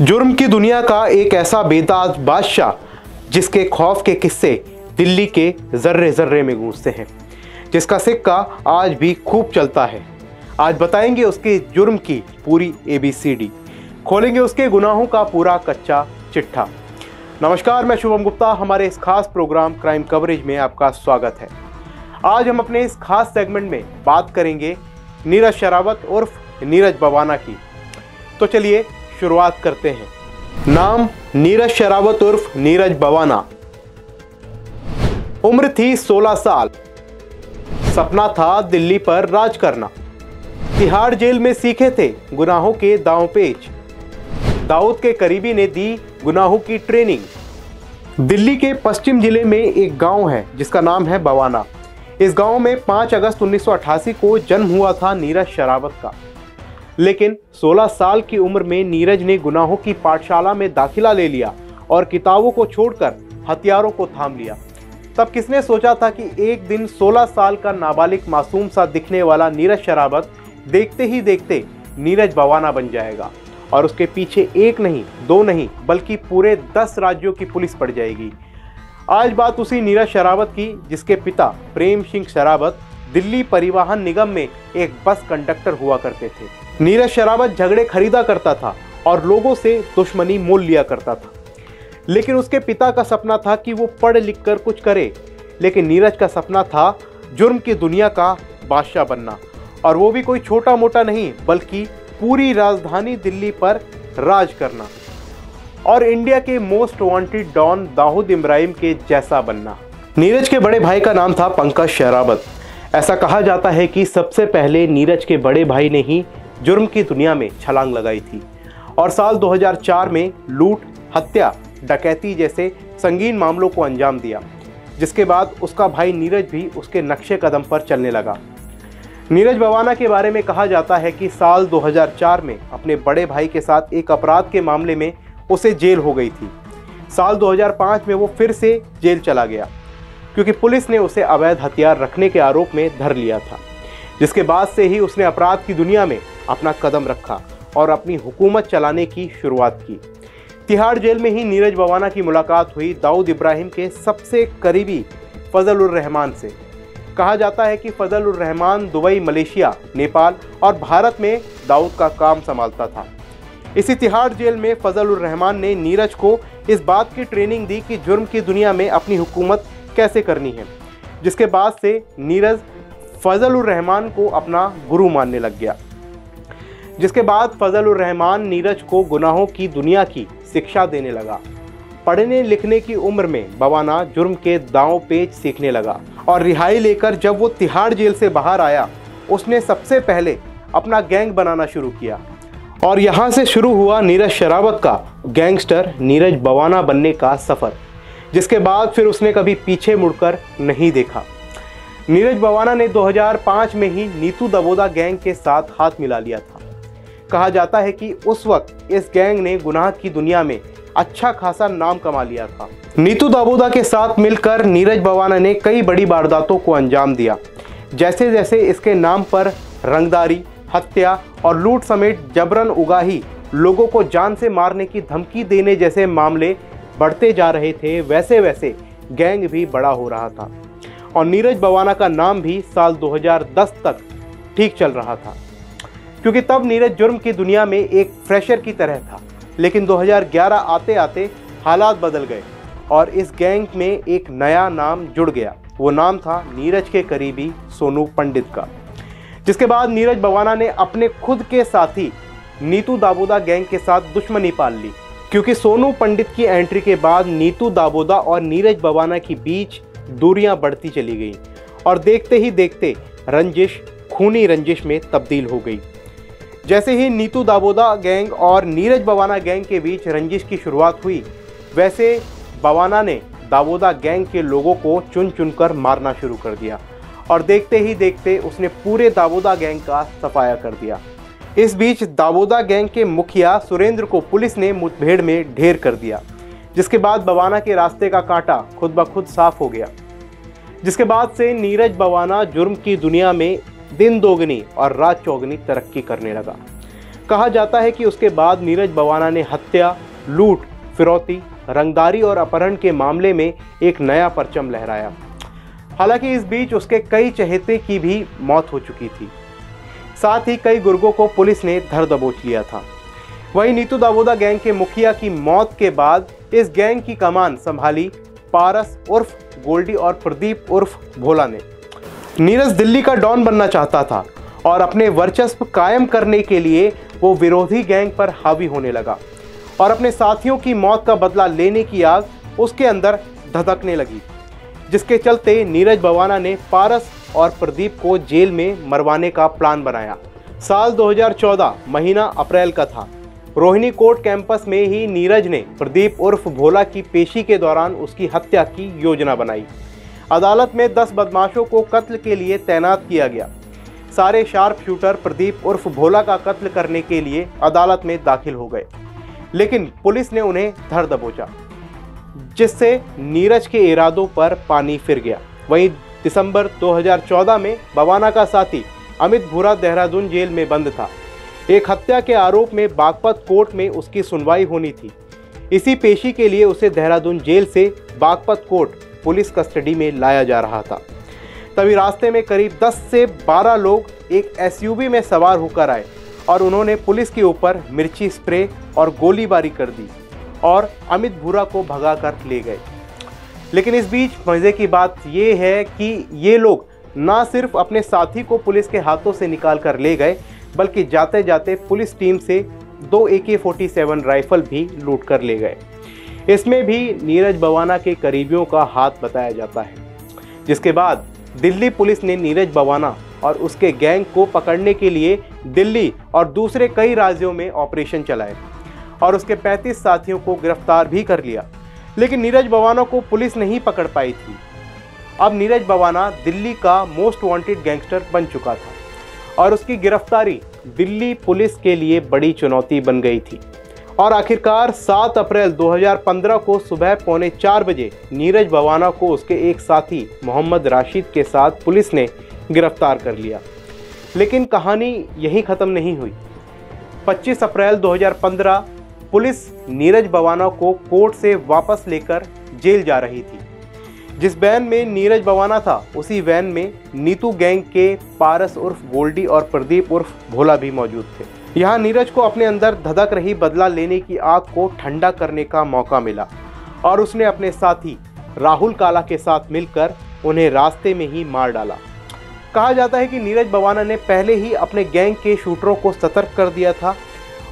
जुर्म की दुनिया का एक ऐसा बेताज बादशाह जिसके खौफ के किस्से दिल्ली के जर्रे जर्रे में गूंजते हैं, जिसका सिक्का आज भी खूब चलता है। आज बताएंगे उसके जुर्म की पूरी ABCD, खोलेंगे उसके गुनाहों का पूरा कच्चा चिट्ठा। नमस्कार, मैं शुभम गुप्ता। हमारे इस खास प्रोग्राम क्राइम कवरेज में आपका स्वागत है। आज हम अपने इस खास सेगमेंट में बात करेंगे नीरज शरावत उर्फ नीरज बवाना की। तो चलिए शुरुआत करते हैं। नाम नीरज शरावत उर्फ नीरज बवाना। उम्र थी 16 साल। सपना था दिल्ली पर राज करना। तिहाड़ जेल में सीखे थे गुनाहों के दांव पेच। दाऊद के करीबी ने दी गुनाहों की ट्रेनिंग। दिल्ली के पश्चिम जिले में एक गांव है जिसका नाम है बवाना। इस गांव में 5 अगस्त 1988 को जन्म हुआ था नीरज शरावत का। लेकिन 16 साल की उम्र में नीरज ने गुनाहों की पाठशाला में दाखिला ले लिया और किताबों को छोड़कर हथियारों को थाम लिया। तब किसने सोचा था कि एक दिन 16 साल का नाबालिग मासूम सा दिखने वाला नीरज शरावत देखते ही देखते नीरज बवाना बन जाएगा और उसके पीछे एक नहीं, दो नहीं, बल्कि पूरे 10 राज्यों की पुलिस पड़ जाएगी। आज बात उसी नीरज शरावत की जिसके पिता प्रेम सिंह शरावत दिल्ली परिवहन निगम में एक बस कंडक्टर हुआ करते थे। नीरज शरावत झगड़े खरीदा करता था और लोगों से दुश्मनी मोल लिया करता था। लेकिन उसके पिता का सपना था कि वो पढ़ लिख कर कुछ करे, लेकिन नीरज का सपना था जुर्म की दुनिया का बादशाह बनना, और वो भी कोई छोटा मोटा नहीं बल्कि पूरी राजधानी दिल्ली पर राज करना और इंडिया के most wanted don Dawood Ibrahim के जैसा बनना। नीरज के बड़े भाई का नाम था पंकज शरावत। ऐसा कहा जाता है कि सबसे पहले नीरज के बड़े भाई ने ही जुर्म की दुनिया में छलांग लगाई थी और साल 2004 में लूट, हत्या, डकैती जैसे संगीन मामलों को अंजाम दिया, जिसके बाद उसका भाई नीरज भी उसके नक्शे कदम पर चलने लगा। नीरज बवाना के बारे में कहा जाता है कि साल 2004 में अपने बड़े भाई के साथ एक अपराध के मामले में उसे जेल हो गई थी। साल 2005 में वो फिर से जेल चला गया क्योंकि पुलिस ने उसे अवैध हथियार रखने के आरोप में धर लिया था, जिसके बाद से ही उसने अपराध की दुनिया में अपना कदम रखा और अपनी हुकूमत चलाने की शुरुआत की। तिहाड़ जेल में ही नीरज बवाना की मुलाकात हुई दाऊद इब्राहिम के सबसे करीबी फजल उर रहमान से। कहा जाता है कि फजल उर रहमान दुबई, मलेशिया, नेपाल और भारत में दाऊद का काम संभालता था। इसी तिहाड़ जेल में फजल उर रहमान ने नीरज को इस बात की ट्रेनिंग दी कि जुर्म की दुनिया में अपनी हुकूमत कैसे करनी है, जिसके बाद से नीरज फजल उर रहमान को अपना गुरु मानने लग गया। जिसके बाद फजल उर रहमान नीरज को गुनाहों की दुनिया की शिक्षा देने लगा। पढ़ने लिखने की उम्र में बवाना जुर्म के दांव पेच सीखने लगा और रिहाई लेकर जब वो तिहाड़ जेल से बाहर आया, उसने सबसे पहले अपना गैंग बनाना शुरू किया और यहाँ से शुरू हुआ नीरज शरावत का गैंगस्टर नीरज बवाना बनने का सफ़र, जिसके बाद फिर उसने कभी पीछे मुड़कर नहीं देखा। नीरज बवाना ने 2005 में ही नीतू दाबोदा गैंग के साथ हाथ मिला लिया था। कहा जाता है कि उस वक्त इस गैंग ने गुनाह की दुनिया में अच्छा खासा नाम कमा लिया था। नीतू दाबोदा के साथ मिलकर नीरज बवाना ने कई बड़ी वारदातों को अंजाम दिया। जैसे जैसे इसके नाम पर रंगदारी, हत्या और लूट समेत जबरन उगाही, लोगों को जान से मारने की धमकी देने जैसे मामले बढ़ते जा रहे थे, वैसे वैसे गैंग भी बड़ा हो रहा था और नीरज बवाना का नाम भी साल 2010 तक ठीक चल रहा था, क्योंकि तब नीरज जुर्म की दुनिया में एक फ्रेशर की तरह था। लेकिन 2011 आते आते हालात बदल गए और इस गैंग में एक नया नाम जुड़ गया। वो नाम था नीरज के करीबी सोनू पंडित का। जिसके बाद नीरज बवाना ने अपने खुद के साथी नीतू दाबोदा गैंग के साथ दुश्मनी पाल ली, क्योंकि सोनू पंडित की एंट्री के बाद नीतू दाबोदा और नीरज बवाना के बीच दूरियां बढ़ती चली गई और देखते ही देखते रंजिश खूनी रंजिश में तब्दील हो गई। जैसे ही नीतू दाबोदा गैंग और नीरज बवाना गैंग के बीच रंजिश की शुरुआत हुई, वैसे बवाना ने दाबोदा गैंग के लोगों को चुन चुनकर मारना शुरू कर दिया और देखते ही देखते उसने पूरे दाबोदा गैंग का सफाया कर दिया। इस बीच दाबोदा गैंग के मुखिया सुरेंद्र को पुलिस ने मुठभेड़ में ढेर कर दिया, जिसके बाद बवाना के रास्ते का कांटा खुद ब खुद साफ हो गया। जिसके बाद से नीरज बवाना जुर्म की दुनिया में दिन दोगुनी और रात चौगुनी तरक्की करने लगा। कहा जाता है कि उसके बाद नीरज बवाना ने हत्या, लूट, फिरौती, रंगदारी और अपहरण के मामले में एक नया परचम लहराया। हालांकि इस बीच उसके कई चहेते की भी मौत हो चुकी थी। साथ ही कई गुर्गों को पुलिस ने धर दबोच लिया था। वहीं नीतू दावोदा गैंग के मुखिया की मौत के बाद इस गैंग की कमान संभाली पारस उर्फ गोल्डी और प्रदीप उर्फ भोला ने। नीरज दिल्ली का डॉन बनना चाहता था और अपने वर्चस्व कायम करने के लिए वो विरोधी गैंग पर हावी होने लगा और अपने साथियों की मौत का बदला लेने की आग उसके अंदर धधकने लगी, जिसके चलते नीरज बवाना ने पारस और प्रदीप को जेल में मरवाने का प्लान बनाया। साल 2014 महीना अप्रैल का था। रोहिणी कोर्ट कैंपस में ही नीरज ने प्रदीप उर्फ भोला की पेशी के दौरान उसकी हत्या की योजना बनाई। अदालत में 10 बदमाशों को कत्ल के लिए तैनात किया गया। सारे शार्प शूटर प्रदीप उर्फ भोला का कत्ल करने के लिए अदालत में दाखिल हो गए, लेकिन पुलिस ने उन्हें धर दबोचा, जिससे नीरज के इरादों पर पानी फिर गया। वहीं दिसंबर 2014 में बवाना का साथी अमित भूरा देहरादून जेल में बंद था। एक हत्या के आरोप में बागपत कोर्ट में उसकी सुनवाई होनी थी। इसी पेशी के लिए उसे देहरादून जेल से बागपत कोर्ट पुलिस कस्टडी में लाया जा रहा था। तभी रास्ते में करीब 10 से 12 लोग एक एसयूवी में सवार होकर आए और उन्होंने पुलिस के ऊपर मिर्ची स्प्रे और गोलीबारी कर दी और अमित भूरा को भगाकर ले गए। लेकिन इस बीच मजे की बात ये है कि ये लोग ना सिर्फ अपने साथी को पुलिस के हाथों से निकाल कर ले गए, बल्कि जाते जाते पुलिस टीम से 2 AK-47 राइफल भी लूट कर ले गए। इसमें भी नीरज बवाना के करीबियों का हाथ बताया जाता है, जिसके बाद दिल्ली पुलिस ने नीरज बवाना और उसके गैंग को पकड़ने के लिए दिल्ली और दूसरे कई राज्यों में ऑपरेशन चलाए और उसके 35 साथियों को गिरफ्तार भी कर लिया। लेकिन नीरज बवाना को पुलिस नहीं पकड़ पाई थी। अब नीरज बवाना दिल्ली का मोस्ट वांटेड गैंगस्टर बन चुका था और उसकी गिरफ्तारी दिल्ली पुलिस के लिए बड़ी चुनौती बन गई थी। और आखिरकार 7 अप्रैल 2015 को सुबह 3:45 बजे नीरज बवाना को उसके एक साथी मोहम्मद राशिद के साथ पुलिस ने गिरफ्तार कर लिया। लेकिन कहानी यहीं ख़त्म नहीं हुई। 25 अप्रैल 2015 पुलिस नीरज बवाना को कोर्ट से वापस लेकर जेल जा रही थी। जिस वैन में नीरज बवाना था, उसी वैन में नीतू गैंग के पारस उर्फ गोल्डी और प्रदीप उर्फ भोला भी मौजूद थे। यहाँ नीरज को अपने अंदर धधक रही बदला लेने की आग को ठंडा करने का मौका मिला और उसने अपने साथी राहुल काला के साथ मिलकर उन्हें रास्ते में ही मार डाला। कहा जाता है कि नीरज बवाना ने पहले ही अपने गैंग के शूटरों को सतर्क कर दिया था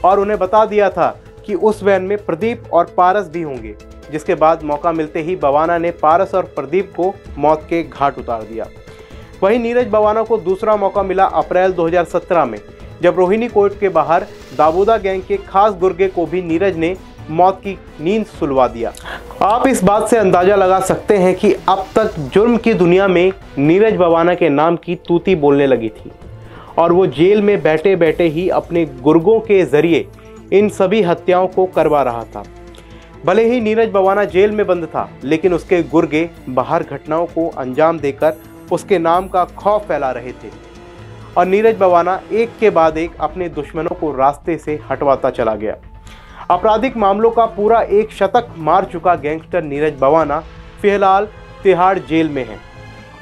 और उन्हें बता दिया था कि उस वैन में प्रदीप और पारस भी होंगे, जिसके बाद मौका मिलते ही बवाना ने पारस और प्रदीप को मौत के घाट उतार दिया। वहीं नीरज बवाना को दूसरा मौका मिला अप्रैल 2017 में, जब रोहिणी कोर्ट के बाहर दावोदा गैंग के खास गुर्गे को भी नीरज ने मौत की नींद सुलवा दिया। आप इस बात से अंदाजा लगा सकते हैं कि अब तक जुर्म की दुनिया में नीरज बवाना के नाम की तूती बोलने लगी थी और वो जेल में बैठे बैठे ही अपने गुर्गों के जरिए इन सभी हत्याओं को करवा रहा था। भले ही नीरज बवाना जेल में बंद था, लेकिन उसके गुर्गे बाहर घटनाओं को अंजाम देकर उसके नाम का खौफ फैला रहे थे और नीरज बवाना एक के बाद एक अपने दुश्मनों को रास्ते से हटवाता चला गया। आपराधिक मामलों का पूरा एक शतक मार चुका गैंगस्टर नीरज बवाना फिलहाल तिहाड़ जेल में है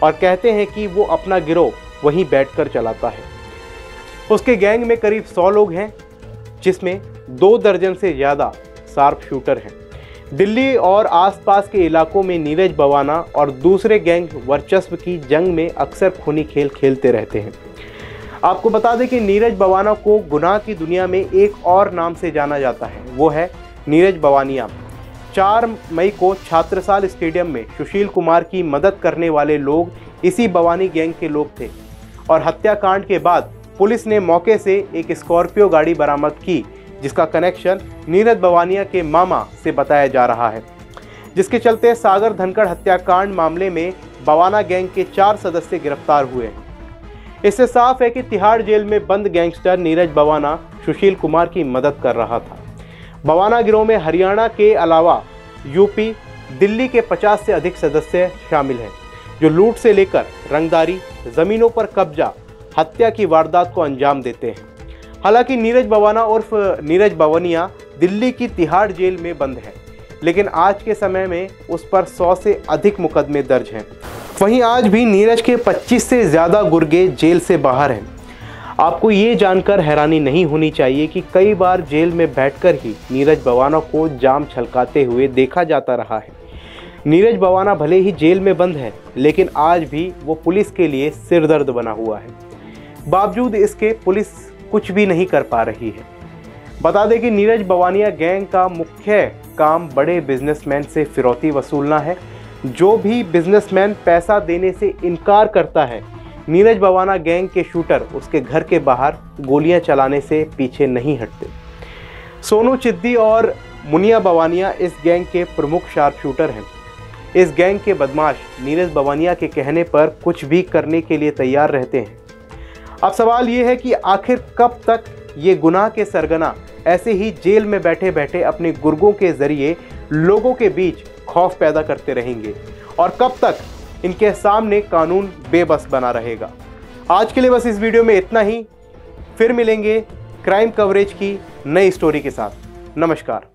और कहते हैं कि वो अपना गिरोह वहीं बैठकर चलाता है। उसके गैंग में करीब 100 लोग हैं, जिसमें 2 दर्जन से ज़्यादा शार्प शूटर हैं। दिल्ली और आसपास के इलाकों में नीरज बवाना और दूसरे गैंग वर्चस्व की जंग में अक्सर खूनी खेल खेलते रहते हैं। आपको बता दें कि नीरज बवाना को गुनाह की दुनिया में एक और नाम से जाना जाता है, वो है नीरज बवानिया। 4 मई को छात्रसाल स्टेडियम में सुशील कुमार की मदद करने वाले लोग इसी बवानी गैंग के लोग थे और हत्याकांड के बाद पुलिस ने मौके से एक स्कॉर्पियो गाड़ी बरामद की, जिसका कनेक्शन नीरज बवानिया के मामा से बताया जा रहा है, जिसके चलते सागर धनखड़ हत्याकांड मामले में बवाना गैंग के 4 सदस्य गिरफ्तार हुए हैं। इससे साफ है कि तिहाड़ जेल में बंद गैंगस्टर नीरज बवाना सुशील कुमार की मदद कर रहा था। बवाना गिरोह में हरियाणा के अलावा यूपी, दिल्ली के 50 से अधिक सदस्य शामिल हैं, जो लूट से लेकर रंगदारी, जमीनों पर कब्जा, हत्या की वारदात को अंजाम देते हैं। हालांकि नीरज बवाना उर्फ नीरज बवनिया दिल्ली की तिहाड़ जेल में बंद है, लेकिन आज के समय में उस पर 100 से अधिक मुकदमे दर्ज हैं। वहीं आज भी नीरज के 25 से ज़्यादा गुर्गे जेल से बाहर हैं। आपको ये जानकर हैरानी नहीं होनी चाहिए कि कई बार जेल में बैठकर ही नीरज बवाना को जाम छलकाते हुए देखा जाता रहा है। नीरज बवाना भले ही जेल में बंद है, लेकिन आज भी वो पुलिस के लिए सिरदर्द बना हुआ है। बावजूद इसके पुलिस कुछ भी नहीं कर पा रही है। बता दें कि नीरज बवानिया गैंग का मुख्य काम बड़े बिजनेसमैन से फिरौती वसूलना है। जो भी बिजनेसमैन पैसा देने से इनकार करता है, नीरज बवाना गैंग के शूटर उसके घर के बाहर गोलियां चलाने से पीछे नहीं हटते। सोनू चिद्दी और मुनिया बवानिया इस गैंग के प्रमुख शार्प शूटर हैं। इस गैंग के बदमाश नीरज बवानिया के कहने पर कुछ भी करने के लिए तैयार रहते हैं। अब सवाल ये है कि आखिर कब तक ये गुनाह के सरगना ऐसे ही जेल में बैठे बैठे अपने गुर्गों के जरिए लोगों के बीच खौफ पैदा करते रहेंगे, और कब तक इनके सामने कानून बेबस बना रहेगा। आज के लिए बस इस वीडियो में इतना ही। फिर मिलेंगे क्राइम कवरेज की नई स्टोरी के साथ। नमस्कार।